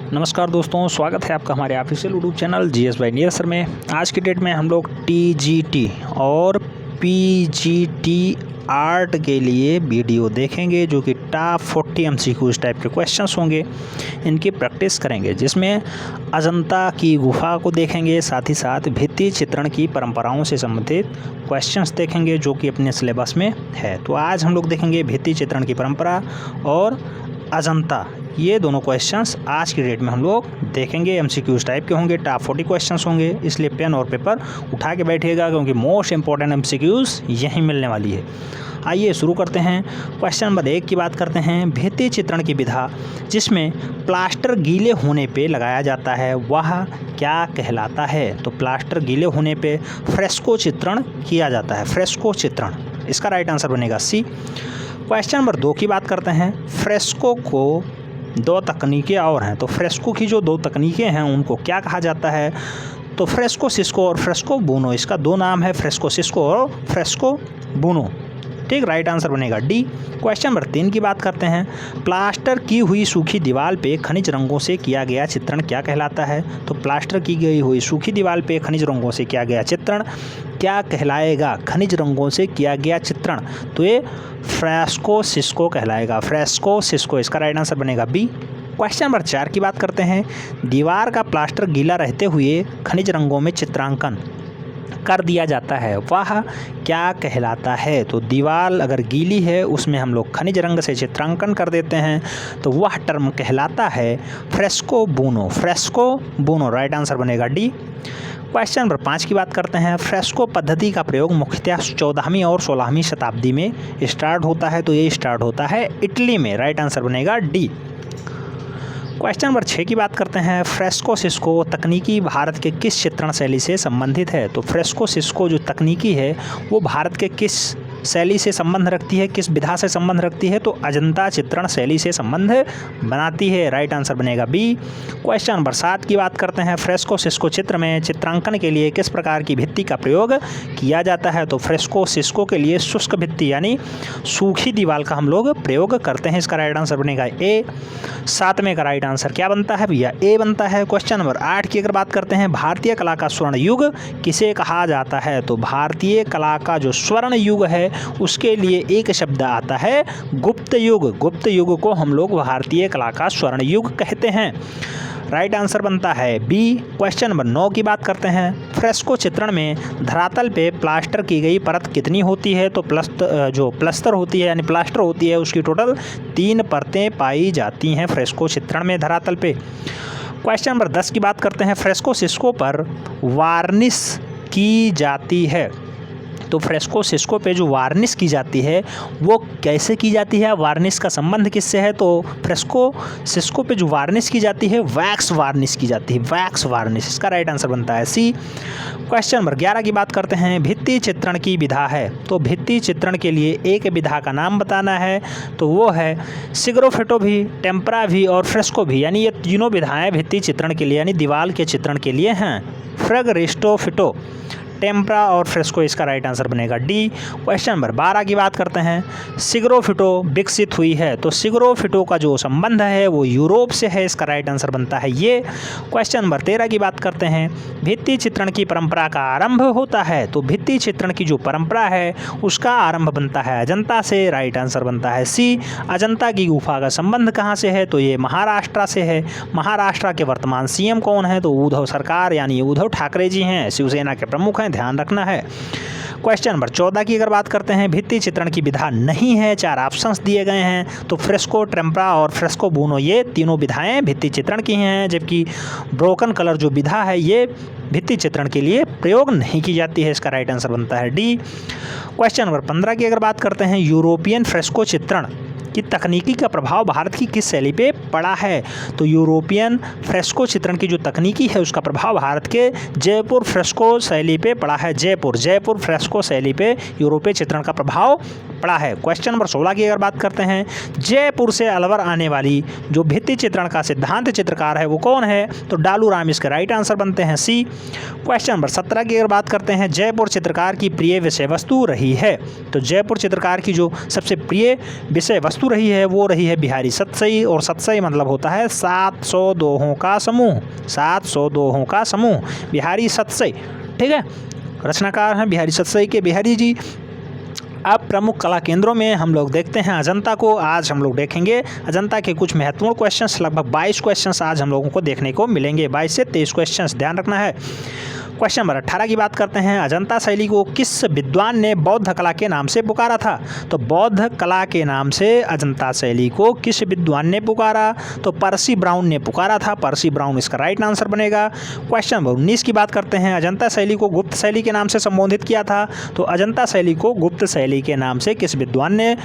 नमस्कार दोस्तों, स्वागत है आपका हमारे official YouTube channel GS bye near sir में। आज की डेट में हम लोग टीजीटी और पीजीटी आर्ट के लिए वीडियो देखेंगे जो कि टॉप 40 एमसीक्यूज टाइप के क्वेश्चंस होंगे। इनकी प्रैक्टिस करेंगे जिसमें अजंता की गुफा को देखेंगे, साथ ही साथ भित्ति चित्रण की परंपराओं से संबंधित क्वेश्चंस देखेंगे जो कि अपने सिलेबस में है। तो आज हम लोग देखेंगे भित्ति चित्रण की परंपरा और अजंता, ये दोनों क्वेश्चंस आज की डेट में हम लोग देखेंगे। एमसीक्यूज टाइप के होंगे, टॉप 40 क्वेश्चंस होंगे, इसलिए पेन और पेपर उठा के बैठिएगा क्योंकि मोस्ट इंपॉर्टेंट एमसीक्यूज यहीं मिलने वाली है। आइए शुरू करते हैं। क्वेश्चन नंबर 1 की बात करते हैं। भित्ति चित्रण की विधा जिसमें प्लास्टर गीले होने पे लगाया जाता है वह क्या कहलाता है? तो प्लास्टर गीले होने पे फ्रेस्को चित्रण किया जाता है, फ्रेस्को चित्रण। इसका राइट आंसर बनेगा सी। क्वेश्चन नंबर 2 की बात करते हैं। फ्रेस्को को 2 तकनीकें और हैं, तो फ्रेस्को की जो 2 तकनीकें हैं उनको क्या कहा जाता है? तो फ्रेस्को सिस्को और फ्रेस्को बूनो, इसका 2 नाम है, फ्रेस्को सिस्को और फ्रेस्को बूनो। ठीक, राइट आंसर बनेगा डी। क्वेश्चन नंबर 3 की बात करते हैं। प्लास्टर की हुई सूखी दीवार पे खनिज रंगों से किया गया चित्रण क्या कहलाता है? तो प्लास्टर की गई हुई सूखी दीवार पे खनिज रंगों से किया गया चित्रण क्या कहलाएगा? खनिज रंगों से किया गया चित्रण, तो ये फ्रेस्को सिस्को कहलाएगा, फ्रेस्को सिस्को। इसका राइट आंसर बनेगा बी। क्वेश्चन नंबर 4 की बात करते हैं। दीवार का प्लास्टर गीला रहते हुए खनिज रंगों में चित्रांकन कर दिया जाता है वह क्या कहलाता है? तो दीवार अगर गीली है उसमें हम लोग खनिज रंग से चित्रांकन कर देते हैं तो वह टर्म कहलाता है fresco buono, fresco buono. Right answer बनेगा डी। क्वेश्चन नंबर 5 की बात करते हैं। फ्रेस्को पद्धति का प्रयोग मुख्यतः 14वीं और 16वीं शताब्दी में स्टार्ट होता है, तो ये स्टार्ट होता है इटली में। राइट आंसर बनेगा डी। क्वेश्चन नंबर 6 की बात करते हैं। फ्रेस्को सिस्को तकनीकी भारत के किस चित्रण शैली से संबंधित है? तो फ्रेस्को सिस्को जो तकनीकी है वो भारत के किस शैली से संबंध रखती है, किस विधा से संबंध रखती है? तो अजंता चित्रण शैली से संबंध बनाती है। राइट आंसर बनेगा बी। क्वेश्चन नंबर 7 की बात करते हैं। फ्रेस्को सिस्को चित्र में चित्रांकन के लिए किस प्रकार की भित्ति का प्रयोग किया जाता है? तो फ्रेस्को सिस्को के लिए शुष्क भित्ति यानी सूखी दीवार का हम लोग प्रयोग करते हैं। इसका राइट आंसर बनेगा ए। 7वें का राइट आंसर क्या बनता है भैया? ए बनता है। क्वेश्चन नंबर 8 की अगर बात करते हैं। भारतीय कला का स्वर्ण युग किसे कहा जाता है? तो भारतीय कला का जो स्वर्ण युग है उसके लिए एक शब्द आता है गुप्त युग। गुप्त युग को हम लोग भारतीय कला का स्वर्ण युग कहते हैं। राइट आंसर बनता है बी। क्वेश्चन नंबर 9 की बात करते हैं। फ्रेस्को चित्रण में धरातल पे प्लास्टर की गई परत कितनी होती है? तो प्लस्तर होती है यानी प्लास्टर होती है उसकी टोटल 3 परतें पाई जाती हैं फ्रेस्को चित्रण में धरातल पे। क्वेश्चन नंबर 10 की बात करते हैं। फ्रेस्को सिस्को पर वार्निश की जाती है, तो फ्रेस्को सिस्को पे जो वार्निश की जाती है वो कैसे की जाती है? वार्निश का संबंध किससे है? तो फ्रेस्को सिस्को पे जो वार्निश की जाती है वैक्स वार्निश की जाती है, वैक्स वार्निश। इसका राइट आंसर बनता है सी। क्वेश्चन नंबर 11 की बात करते हैं। भित्ति चित्रण की विधा है, तो भित्ति चित्रण के लिए एक विधा का नाम बताना है, तो वो है सिग्रोफिटो भी, टेम्परा भी और फ्रेस्को भी, यानी ये तीनों विधाएँ भित्ति चित्रण के लिए यानी दीवार के चित्रण के लिए हैं। फ्रेगरिस्टोफिटो, टेम्परा और फ्रेस्को। इसका राइट आंसर बनेगा डी। क्वेश्चन नंबर 12 की बात करते हैं। सिग्रोफिटो विकसित हुई है, तो सिग्रोफिटो का जो संबंध है वो यूरोप से है। इसका राइट आंसर बनता है ये। क्वेश्चन नंबर 13 की बात करते हैं। भित्ति चित्रण की परंपरा का आरंभ होता है, तो भित्ति चित्रण की जो परंपरा है उसका आरंभ बनता है अजंता से। राइट आंसर बनता है सी। अजंता की गुफा का संबंध कहाँ से है? तो ये महाराष्ट्र से है। महाराष्ट्र के वर्तमान सीएम कौन है? तो उद्धव सरकार यानी उद्धव ठाकरे जी हैं, शिवसेना के प्रमुख हैं, ध्यान रखना है। क्वेश्चन नंबर 14 की अगर बात करते हैं। भित्ति चित्रण की विधा नहीं है, 4 ऑप्शंस दिए गए हैं, तो फ्रेस्को, टेम्परा और फ्रेस्को बूनो ये तीनों विधाएं भित्ति चित्रण की हैं, जबकि ब्रोकन कलर जो विधा है ये भित्ति चित्रण के लिए प्रयोग नहीं की जाती है। इसका राइट आंसर बनता है डी। क्वेश्चन नंबर 15 की अगर बात करते हैं। यूरोपियन फ्रेस्को चित्रण कि तकनीकी का प्रभाव भारत की किस शैली पे पड़ा है? तो यूरोपियन फ्रेस्को चित्रण की जो तकनीकी है उसका प्रभाव भारत के जयपुर फ्रेस्को शैली पे पड़ा है। जयपुर फ्रेस्को शैली पे यूरोपीय चित्रण का प्रभाव पड़ा है। क्वेश्चन नंबर 16 की अगर बात करते हैं। जयपुर से अलवर आने वाली जो भित्ति चित्रण का सिद्धांत चित्रकार है वो कौन है? तो डालू राम। इसके राइट आंसर बनते हैं सी। क्वेश्चन नंबर 17 की अगर बात करते हैं, जयपुर चित्रकार की प्रिय विषय वस्तु रही है। तो जयपुर चित्रकार की जो सबसे प्रिय विषय वस्तु रही है वो रही है बिहारी सतसई, और सतसई मतलब होता है 700 दोहों का समूह, 700 दोहों का समूह, बिहारी सतसई। ठीक है, रचनाकार हैं बिहारी सतसई के बिहारी जी। अब प्रमुख कला केंद्रों में हम लोग देखते हैं अजंता को। आज हम लोग देखेंगे अजंता के कुछ महत्वपूर्ण क्वेश्चंस, लगभग 22 क्वेश्चंस आज हम लोगों को देखने को मिलेंगे, 22 से 23 क्वेश्चंस, ध्यान रखना है। क्वेश्चन नंबर 18 की बात करते हैं, अजंता शैली को किस विद्वान ने बौद्ध कला के नाम से पुकारा था। तो बौद्ध कला के नाम से अजंता शैली को किस विद्वान ने पुकारा, तो पर्सी ब्राउन ने पुकारा था, पर्सी ब्राउन इसका राइट आंसर बनेगा। क्वेश्चन नंबर 19 की बात करते हैं, अजंता शैली को गुप्त शैली के नाम से संबोधित किया था। तो अजंता शैली को गुप्त शैली के नाम से किस विद्वान ने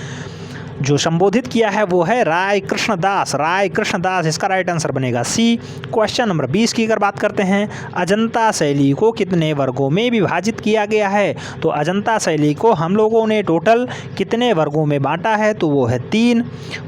जो संबोधित किया है वो है राय कृष्णदास, राय कृष्णदास इसका राइट आंसर बनेगा सी। क्वेश्चन नंबर 20 की अगर बात करते हैं, अजंता शैली को कितने वर्गों में विभाजित किया गया है। तो अजंता शैली को हम लोगों ने टोटल कितने वर्गों में बांटा है, तो वो है 3।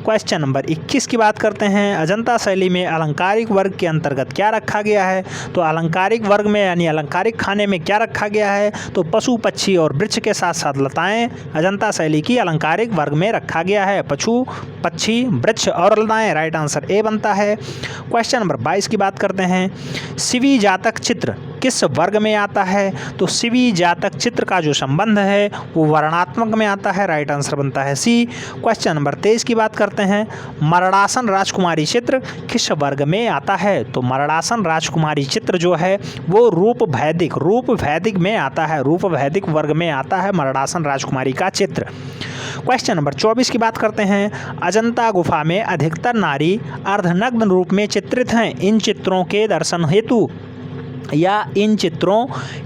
क्वेश्चन नंबर 21 की बात करते हैं, अजंता शैली में अलंकारिक वर्ग के अंतर्गत क्या रखा गया है। तो अलंकारिक वर्ग में यानी अलंकारिक खाने में क्या रखा गया है, तो पशु पक्षी और वृक्ष के साथ साथ लताएं अजंता शैली की अलंकारिक वर्ग में रखा गया है, पशु पक्षी वृक्ष और लताएं, राइट आंसर ए बनता है। क्वेश्चन नंबर 22 की बात करते हैं, शिवी जातक चित्र किस वर्ग में आता है। तो शिवी जातक चित्र का जो संबंध है वो वर्णात्मक में आता है, राइट आंसर बनता है सी। क्वेश्चन नंबर 23 की बात करते हैं, मरणासन राजकुमारी चित्र किस वर्ग में आता है। तो मरणासन राजकुमारी चित्र जो है वो रूप वैदिक में आता है, रूप वैदिक वर्ग में आता है मरणासन राजकुमारी का चित्र। क्वेश्चन नंबर 24 की बात करते हैं, अजंता गुफा में अधिकतर नारी अर्धनग्न रूप में चित्रित हैं। इन चित्रों के दर्शन हेतु या इन चित्रों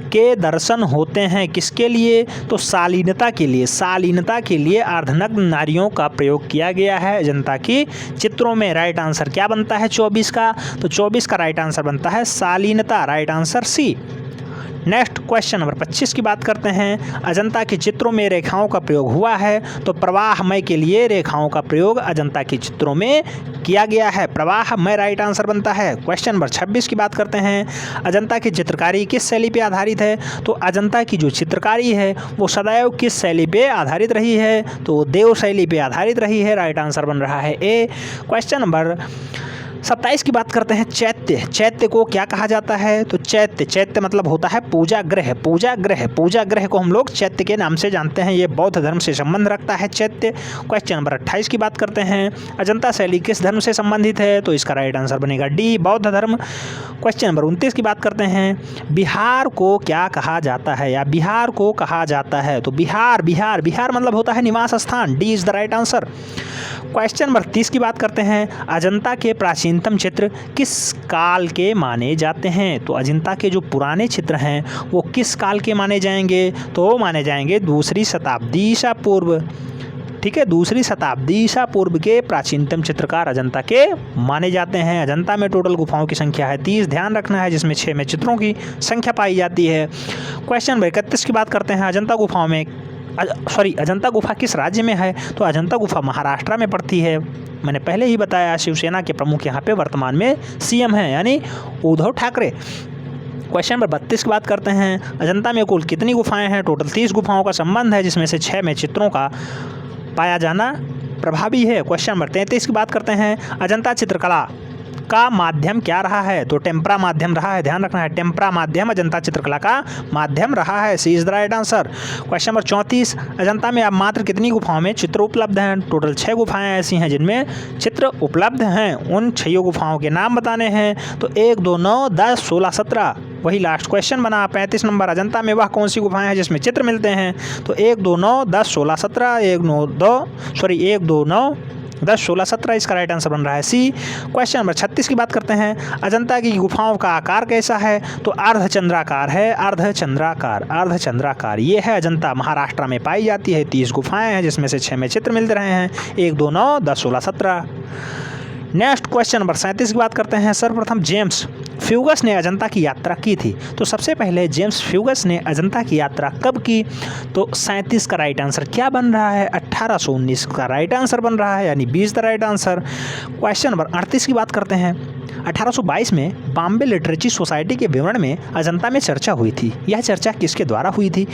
के दर्शन होते हैं किसके लिए, तो शालीनता के लिए, शालीनता के लिए अर्धनग्न नारियों का प्रयोग किया गया है अजंता की चित्रों में। राइट आंसर क्या बनता है 24 का, तो 24 का राइट आंसर बनता है शालीनता, right answer C. Next question number 25 की बात करते हैं, अजंता के चित्रों में रेखाओं का प्रयोग हुआ है। तो प्रवाहमय के लिए रेखाओं का प्रयोग अजंता के चित्रों में किया गया है, प्रवाहमय राइट आंसर बनता है। क्वेश्चन नंबर 26 की बात करते हैं, अजंता की चित्रकारी किस शैली पे आधारित है। तो अजंता की जो चित्रकारी है वो सदैव किस शैली पे आधारित रही है, तो देव शैली पे आधारित रही है, राइट आंसर बन रहा है ए। क्वेश्चन नंबर 27 की बात करते हैं, चैत्य को क्या कहा जाता है। तो चैत्य मतलब होता है पूजा ग्रह को हम लोग चैत्य के नाम से जानते हैं, ये बौद्ध धर्म से संबंध रखता है चैत्य। क्वेश्चन नंबर 28 की बात करते हैं, अजंता शैली किस धर्म से संबंधित है। तो इसका राइट आंसर बनेगा डी, बौद्ध धर्म। क्वेश्चन नंबर 29 की बात करते हैं, बिहार को क्या कहा जाता है या बिहार को कहा जाता है। तो बिहार मतलब होता है निवास स्थान, D is the right answer. Question number 30 की बात करते हैं, अजंता के प्राचीनतम चित्र किस काल के माने जाते हैं। तो अजंता के जो पुराने चित्र हैं वो किस काल के माने जाएंगे, तो वो माने जाएंगे 2री शताब्दी ईसा पूर्व। ठीक है, 2री शताब्दी ईसा पूर्व के प्राचीनतम चित्रकार अजंता के माने जाते हैं। अजंता में टोटल गुफाओं की संख्या है 30, ध्यान रखना है, जिसमें 6 में चित्रों की संख्या पाई जाती है। क्वेश्चन नंबर 31 की बात करते हैं, अजंता गुफा किस राज्य में है। तो अजंता गुफा महाराष्ट्र में पड़ती है। मैंने पहले ही बताया शिवसेना के प्रमुख यहाँ पे वर्तमान में सीएम हैं यानी उद्धव ठाकरे। क्वेश्चन नंबर 32 की बात करते हैं, अजंता में कुल कितनी गुफाएं हैं। टोटल 30 गुफाओं का संबंध है, जिसमें से 6 में चित्रों का पाया जाना प्रभावी है। क्वेश्चन नंबर 33 की बात करते हैं, अजंता चित्रकला का माध्यम क्या रहा है। तो टेम्परा माध्यम रहा है, ध्यान रखना है, टेम्परा माध्यम अजंता चित्रकला का माध्यम रहा है, C is the right answer. Question number 34, Ajanta में अब मात्र कितनी गुफाओं में चित्र उपलब्ध हैं। टोटल 6 गुफाएं ऐसी हैं जिनमें चित्र उपलब्ध हैं, उन 6 गुफाओं के नाम बताने हैं। तो 1, 2, 9, 10, 16, 17 वही लास्ट क्वेश्चन बना। 35 नंबर, अजंता में वह कौन सी गुफाएं हैं जिसमें चित्र मिलते हैं। तो 1, 2, 9, 10, 16, 17 1, 2, 9, 10, 16, 17 इसका राइट आंसर बन रहा है सी। क्वेश्चन नंबर 36 की बात करते हैं, अजंता की गुफाओं का आकार कैसा है। तो अर्धचंद्राकार है, अर्धचंद्राकार ये है। अजंता महाराष्ट्र में पाई जाती है, 30 गुफाएं हैं जिसमें से 6 में चित्र मिल रहे हैं, 1, 2, 9, 10, 16, 17। नेक्स्ट क्वेश्चन नंबर 37 की बात करते हैं, सर्वप्रथम जेम्स फ्यूगस ने अजंता की यात्रा की थी। तो सबसे पहले जेम्स फ्यूगस ने अजंता की यात्रा कब की। तो 37 का राइट आंसर क्या बन रहा है, 1819 का राइट आंसर बन रहा है, यानी 20 the right answer. Question number 38 की बात करते हैं, 1822 में बॉम्बे लिटरेचर सोसाइटी के विवरण में अजंता में चर्चा हुई थी। यह चर्चा किसके द्वारा हुई थी?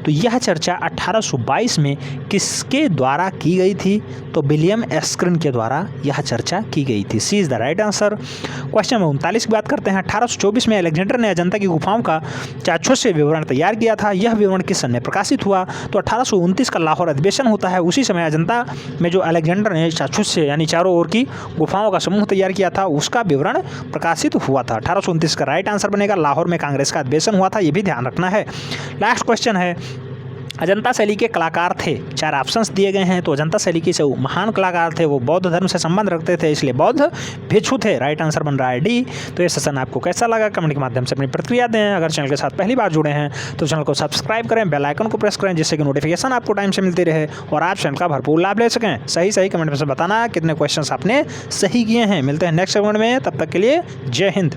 तो यह चर्चा 1822 में किसके द्वारा की गई थी? तो विलियम एस्क्रिन के द्वारा यह चर्चा की गई थी। C is the right answer. Question number 39 की बात करते हैं। 1824 में अलेक्जेंडर ने अजंता की गुफाओं का चाक्षुष से विवरण तैयार किया था। यह विवरण किस सन में प्रकाशित हुआ? तो 1829 का लाहौर अधिवेशन होता है। उसी समय अजंता में जो अलेक्जेंडर ने चाक्षुष से यानी चारों ओर की गुफाओं का समूह तैयार किया था, उसका विवरण प्रकाशित हुआ था। 1829 का राइट आंसर बनेगा। लाहौर में कांग्रेस का अधिवेशन हुआ था, ये भी ध्यान रखना है। लास्ट क्वेश्चन है, अजंता शैली के कलाकार थे। 4 ऑप्शंस दिए गए हैं। तो अजंता शैली के जो महान कलाकार थे वो बौद्ध धर्म से संबंध रखते थे, इसलिए बौद्ध भिक्षु थे। राइट आंसर बन रहा है डी। तो ये सेशन आपको कैसा लगा कमेंट के माध्यम से अपनी प्रतिक्रिया दें। अगर चैनल के साथ पहली बार जुड़े हैं तो चैनल को सब्सक्राइब करें, बेल आइकन को प्रेस करें, जिससे कि नोटिफिकेशन आपको टाइम से मिलती रहे और आप चैनल का भरपूर लाभ ले सकें। सही कमेंट में से बताना कितने क्वेश्चन आपने सही किए हैं। मिलते हैं नेक्स्ट सेगमेंट में, तब तक के लिए जय हिंद।